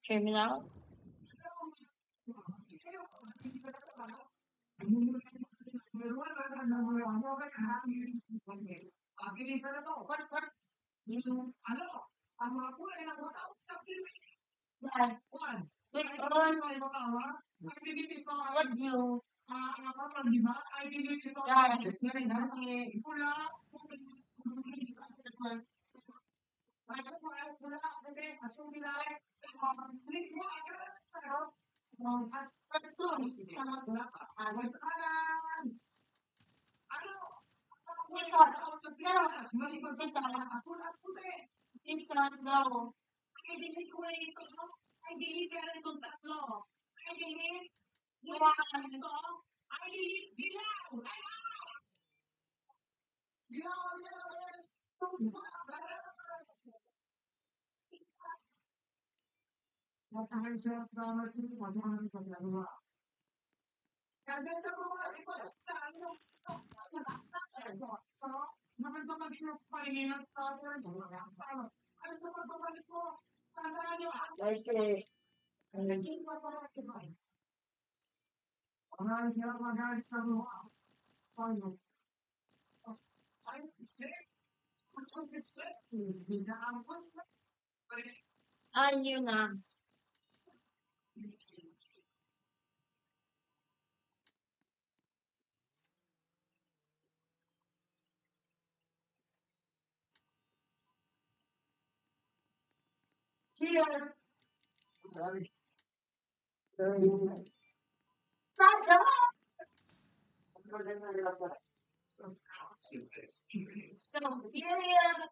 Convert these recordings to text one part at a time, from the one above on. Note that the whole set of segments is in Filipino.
Criminal? Yan. Wait, what you? Ayun na. Here. So, here. Padang. Here.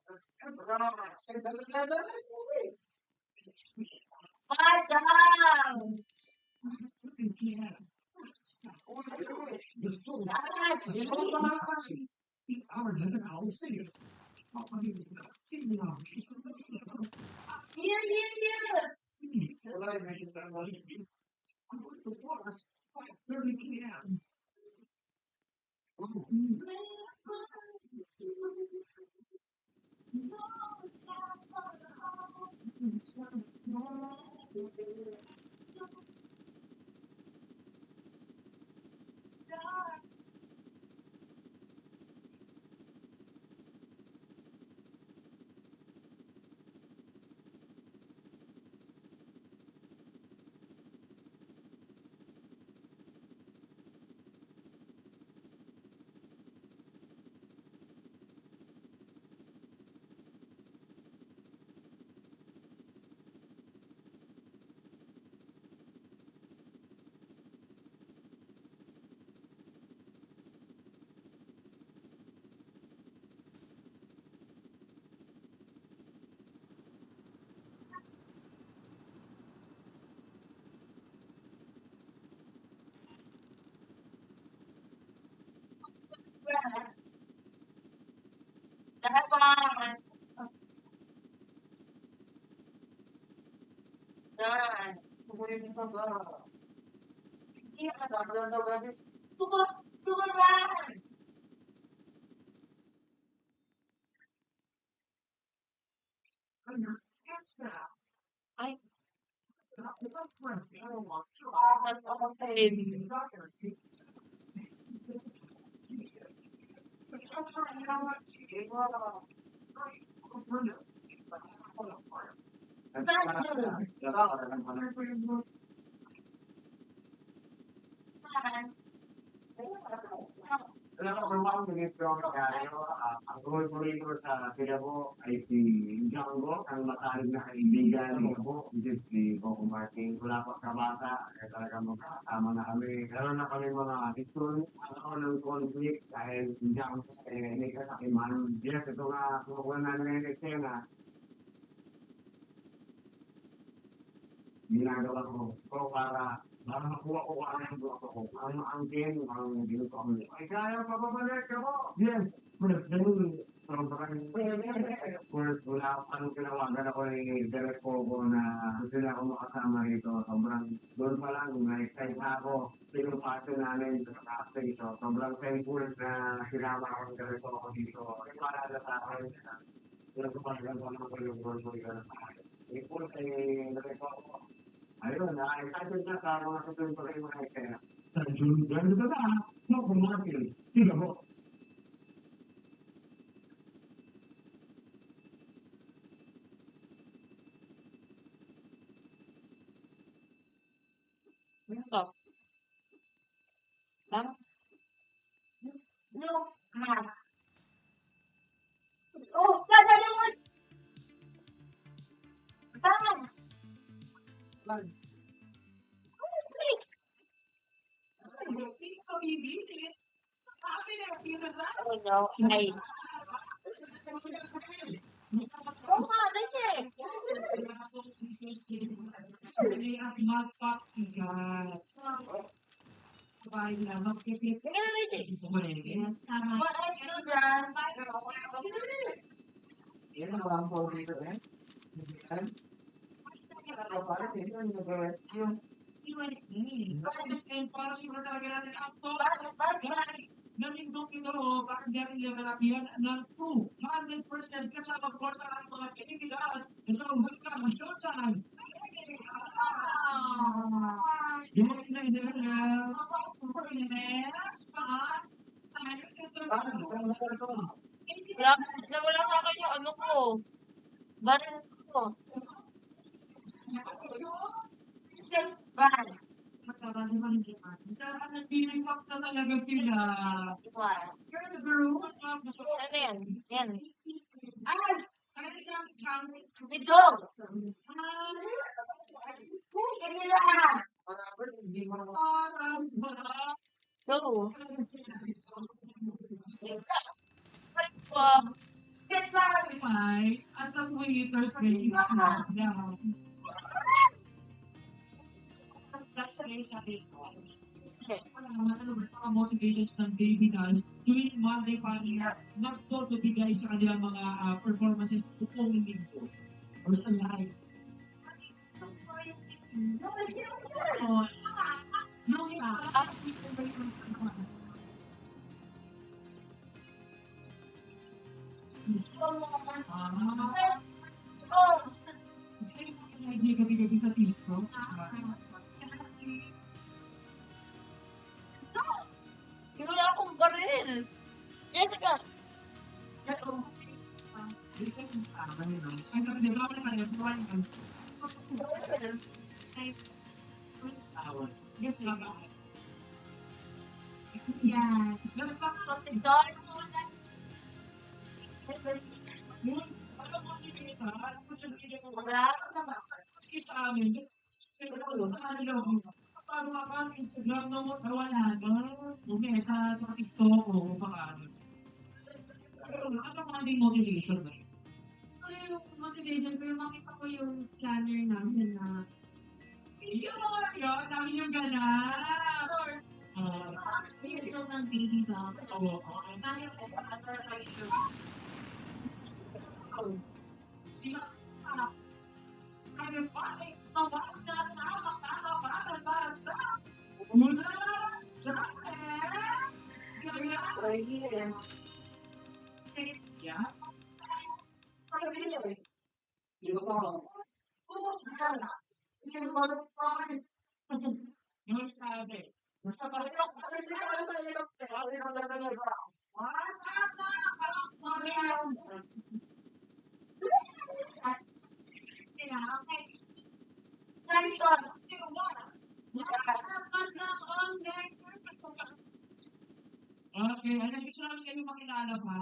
Lahat mga yan. Hindi ako. Tumalan. Ay, Alam ko kung ako naging strong kayo, ang paborito ko sa sila mo ay si Django, ang matalik na kaibigan ko, which is si Coco Martin. Wala pa kabata, kaya talaga magkakasama na kami. Meron na kami mga ison, ng conflict dahil hindi ako may kasakiman. Yes, ito nga, kumukuha na ng eksena, ginagawa ko para makuha ko ang gusto ko. Ang angkin, ang ginusto ko. Ay, kaya pa ba balik ka mo? Yes, first, ganun. Sobrang, of course, wala akong tinawagan ako ni Derek Pogo na gusto niya ako makasama rito. Sobrang, doon pa lang, na-excite na ako. Pinupasyon namin, after So, sobrang thankful na sinama ako ng ganito ako dito. Yung maalala sa akin, yung gumagawa ko yung world ko yun. Thankful kay ganito ako. Ayun, excited na sa mga susunod ko yung mga eksena. Sa June, ganda na. No, kung mga feels. Sino mo? Ito. Tama? No. Oh, sasabi mo. Tama. Please. Oh no. Ay. Oh, that's it. Tingnan na lady. What are you done? Yan ang mga po dito eh. Para sa inyo, yung rescue. Nalindong ito, bakit dahil yung karapihan ng 2, 100% kasama po sa aking mga kinikilas, sa ugat ka, masyosan. Yung mga kinaidahan na, Nawala sa akin yung ano ko. Baril ko. Ban. Sinipak na talaga sila. Ano yan? Yan. Ito. Hindi mo naman. Go. At ang waiters may ikas na. That's the reason sabi ko. Mga motivations ng baby dolls tuwing Monday pa nila nagtutubigay sa kanilang mga performances buong linggo or sa live. Yung hindi gabi-gabi sa TikTok. Wala akong baril. Jessica. Yeah. Sa amin, siguro, paano ako ang Instagram na wala na, bumeta, TikTok, o baka ano. Ano ang ating motivation ba? Yung motivation ko, yung makita ko yung planner namin na Yun, dami yung ganap. so ng baby doll. Oo. Yeah. Yung sabi. Okay, alam gusto namin kayo makilala pa.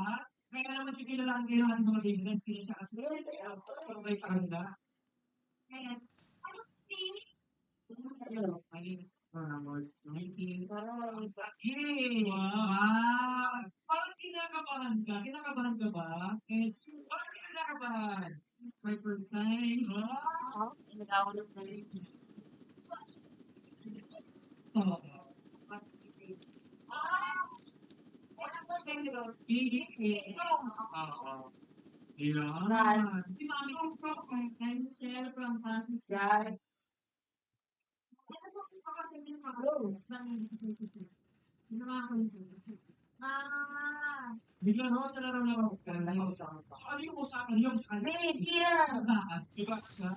Kaya naman kikilalaan kayo ng mga business sila sa kasi. Pero may sa kanila. Ayan. Ayun. 19. Hey! Wow! Parang kinakabahan ka. Kinakabahan ka ba? Eh, parang kinakabahan. My first time. Wow! Oh. Yan. Si Mami ko I'm Michelle from Pasig. Bigla no, sa nararamdaman ko sa ano yung usapan yung sa kanya? Bakit? Diba ka?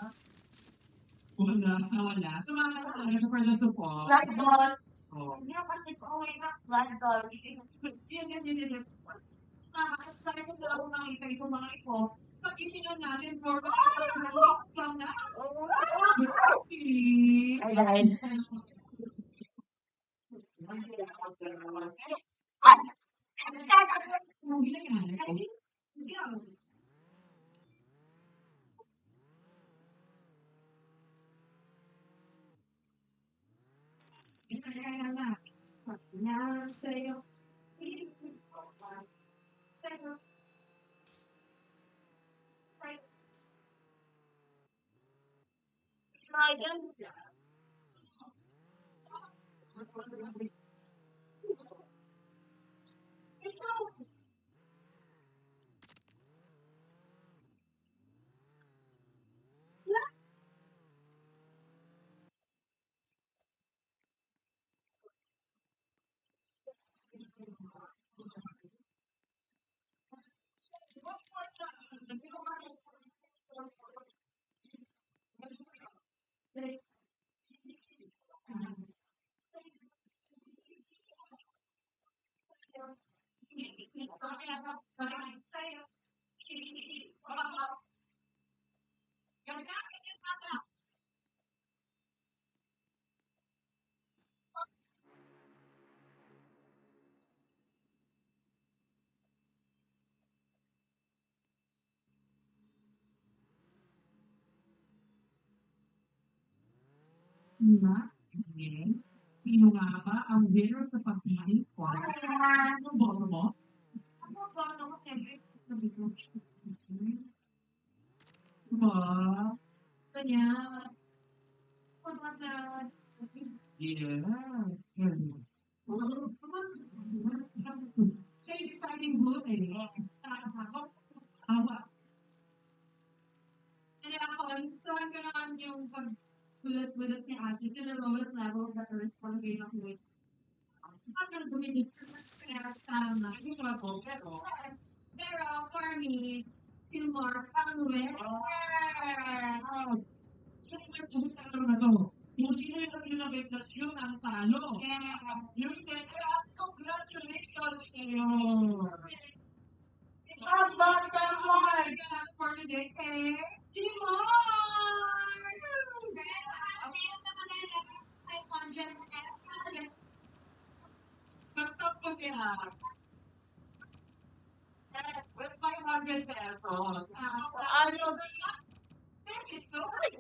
Wala. Sumama ka talaga sa further support. Blackball. Oh. Hindi ako kasi po uwi na blackball. Yan. Bakit ko ako makita itong mga ito? Sakitin natin for lang na. Ay, dahil. Diba? Sino nga ba ang winner sa pagpili ko? Anong boto mo? Diba? Kanya, Yeah. Say deciding vote Awa. kaya ako, gustuhan ko naman yung pag-gulas-gulas ni ate to the lowest level of the earth for the of weight. Pag nag-gumilis ko, kaya tama. Gusto na po, pero Pero for me, si Mark, ang kumusta ka na to? Yung sino yung pinag-eklasyon ang talo. Yung congratulations kayo! For today, Si Mark! Sino naman ang 500 nagtap ko siya. With 500 pesos. Ano? Thank you so much.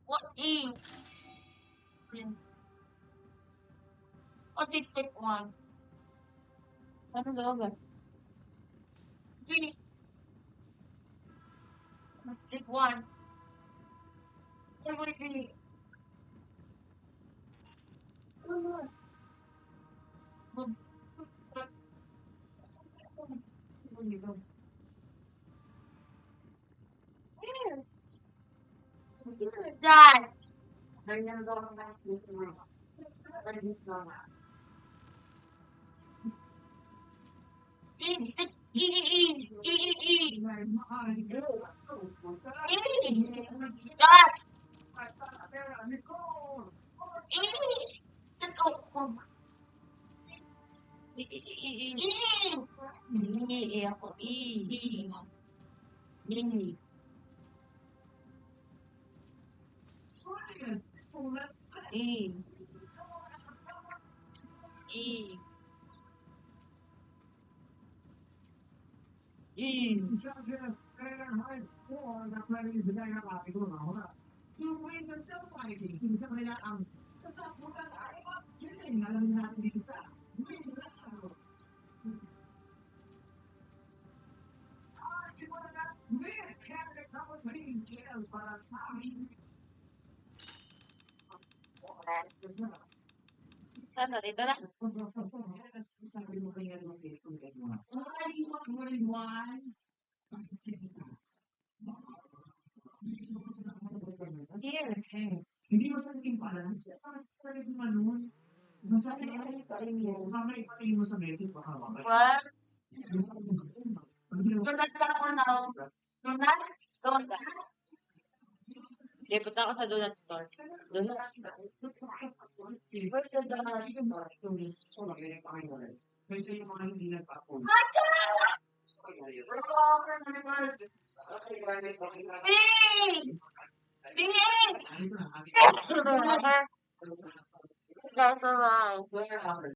What is? What is that one? Ano ba? Three. Take one. Three. Dad. Isang Australian high score na pwede ibigay ng ating mga. Two wins are still fighting. Sinisa nila ang sasaputan ay mas killing. Alam natin dito sa Win Laro. Simula na, Win Canada's number 3 jail para tayo. Sana, dito na. Sabi mo kaya ng Facebook mo. Here. Hindi mo sabihin pala, mas pwede manon. Basta mamay ipatingin mo sa medyo baka mamay. What? Donut ka ako now. Donut? Donut? Okay, punta ako sa donut store. Donut? Where's the donut store? Kasi yung mga hindi nagpapun. Bing! Bing! That's alright.